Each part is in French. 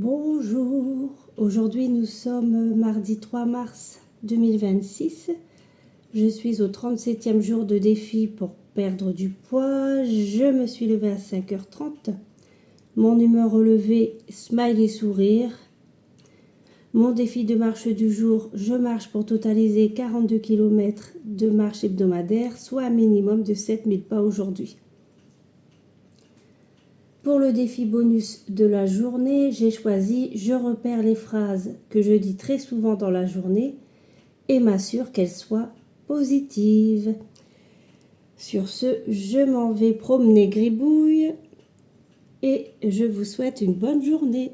Bonjour, aujourd'hui nous sommes mardi 3 mars 2026. Je suis au 37e jour de défi pour perdre du poids. Je me suis levée à 5h30. Mon humeur relevée, smile et sourire. Mon défi de marche du jour, je marche pour totaliser 42 km de marche hebdomadaire, soit un minimum de 7000 pas aujourd'hui. Pour le défi bonus de la journée, j'ai choisi « Je repère les phrases que je dis très souvent dans la journée et m'assure qu'elles soient positives ». Sur ce, je m'en vais promener Gribouille et je vous souhaite une bonne journée.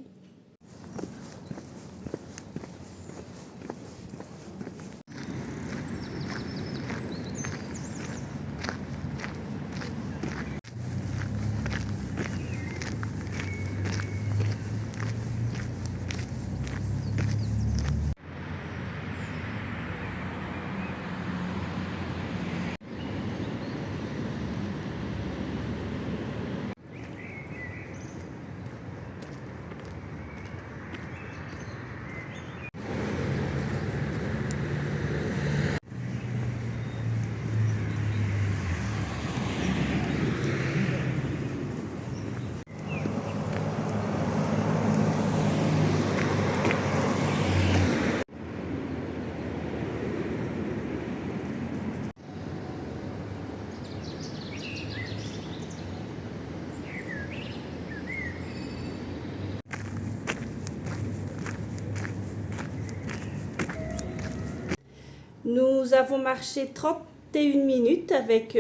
Nous avons marché 31 minutes avec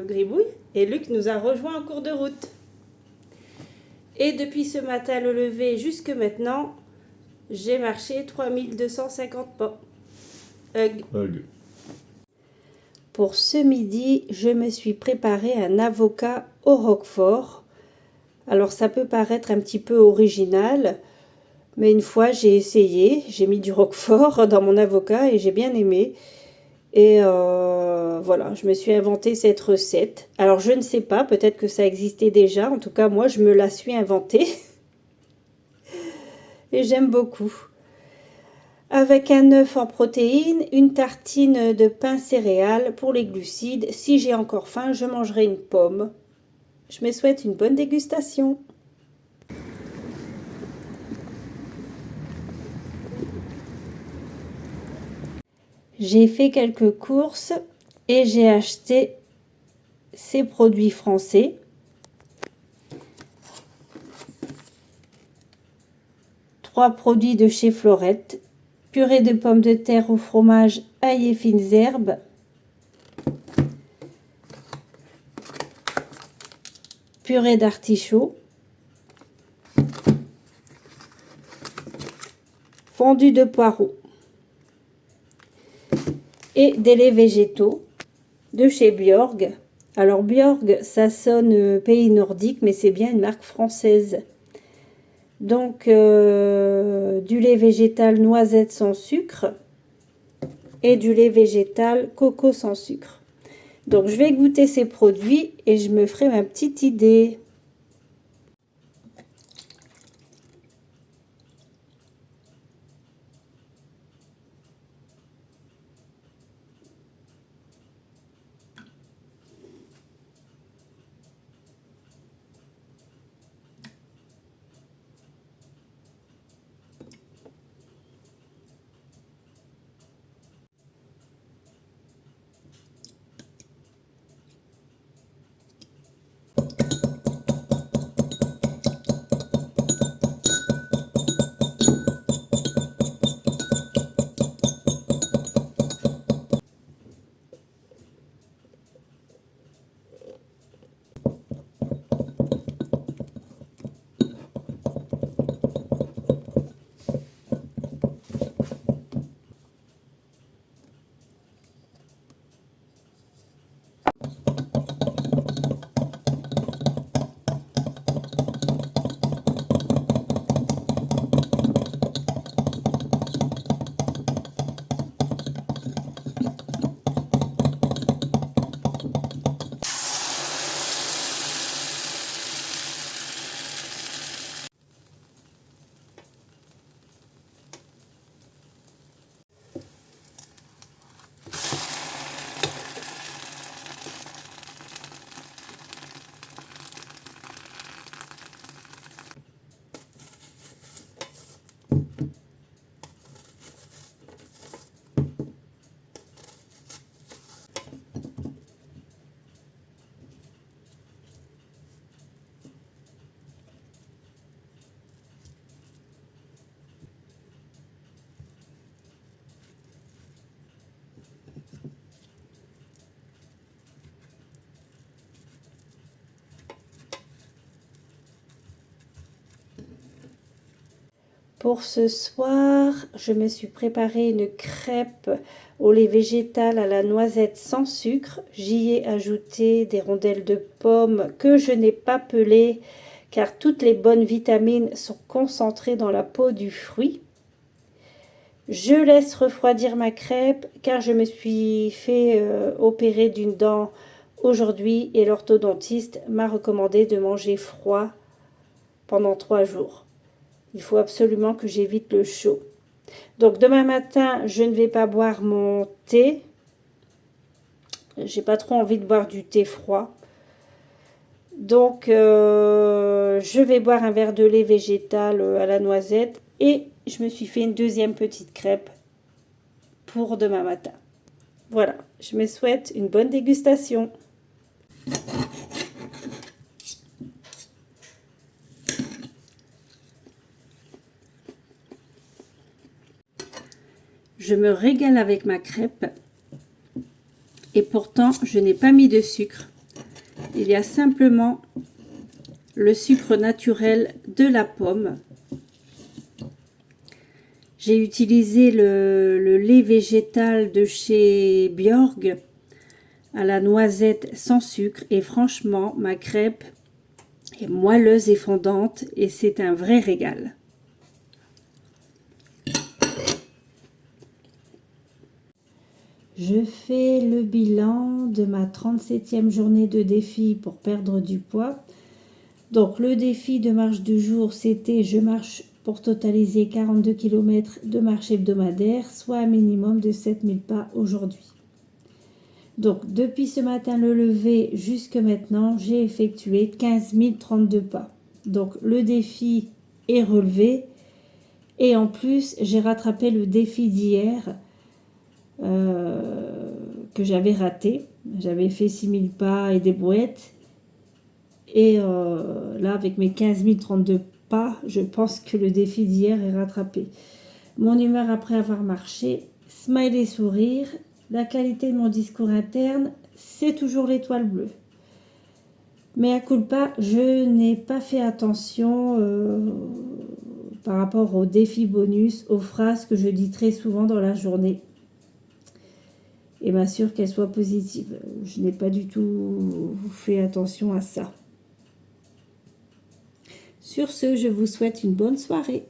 Gribouille et Luc nous a rejoint en cours de route. Et depuis ce matin le lever jusque maintenant, j'ai marché 3250 pas. Hug. Pour ce midi, je me suis préparé un avocat au roquefort. Alors ça peut paraître un petit peu original, mais une fois j'ai essayé, j'ai mis du roquefort dans mon avocat et j'ai bien aimé. Et voilà, je me suis inventé cette recette. Alors je ne sais pas, peut-être que ça existait déjà. En tout cas, moi, je me la suis inventée. Et j'aime beaucoup. Avec un œuf en protéines, une tartine de pain céréales pour les glucides. Si j'ai encore faim, je mangerai une pomme. Je me souhaite une bonne dégustation. J'ai fait quelques courses et j'ai acheté ces produits français. Trois produits de chez Florette. Purée de pommes de terre au fromage, ail et fines herbes. Purée d'artichaut. Fondu de poireaux. Et des laits végétaux de chez Bjorg. Alors Bjorg, ça sonne pays nordique, mais c'est bien une marque française. Donc du lait végétal noisette sans sucre et du lait végétal coco sans sucre. Donc je vais goûter ces produits et je me ferai ma petite idée. Pour ce soir, je me suis préparé une crêpe au lait végétal à la noisette sans sucre. J'y ai ajouté des rondelles de pommes que je n'ai pas pelées car toutes les bonnes vitamines sont concentrées dans la peau du fruit. Je laisse refroidir ma crêpe car je me suis fait opérer d'une dent aujourd'hui et l'orthodontiste m'a recommandé de manger froid pendant 3 jours. Il faut absolument que j'évite le chaud. Donc demain matin, je ne vais pas boire mon thé. J'ai pas trop envie de boire du thé froid. Donc je vais boire un verre de lait végétal à la noisette et je me suis fait une deuxième petite crêpe pour demain matin. Voilà, je me souhaite une bonne dégustation. Je me régale avec ma crêpe et pourtant je n'ai pas mis de sucre. Il y a simplement le sucre naturel de la pomme. J'ai utilisé le lait végétal de chez Bjorg à la noisette sans sucre et franchement ma crêpe est moelleuse et fondante et c'est un vrai régal. Je fais le bilan de ma 37e journée de défi pour perdre du poids. Donc le défi de marche du jour, c'était je marche pour totaliser 42 km de marche hebdomadaire, soit un minimum de 7000 pas aujourd'hui. Donc depuis ce matin le lever jusque maintenant, j'ai effectué 15 032 pas. Donc le défi est relevé et en plus j'ai rattrapé le défi d'hier que j'avais raté. J'avais fait 6000 pas et des brouettes. Et là, avec mes 15 032 pas, je pense que le défi d'hier est rattrapé. Mon humeur après avoir marché, smile et sourire. La qualité de mon discours interne, c'est toujours l'étoile bleue. Mais à culpa, je n'ai pas fait attention par rapport aux défis bonus, aux phrases que je dis très souvent dans la journée. Et m'assure qu'elles soient positives. Je n'ai pas du tout fait attention à ça. Sur ce, je vous souhaite une bonne soirée.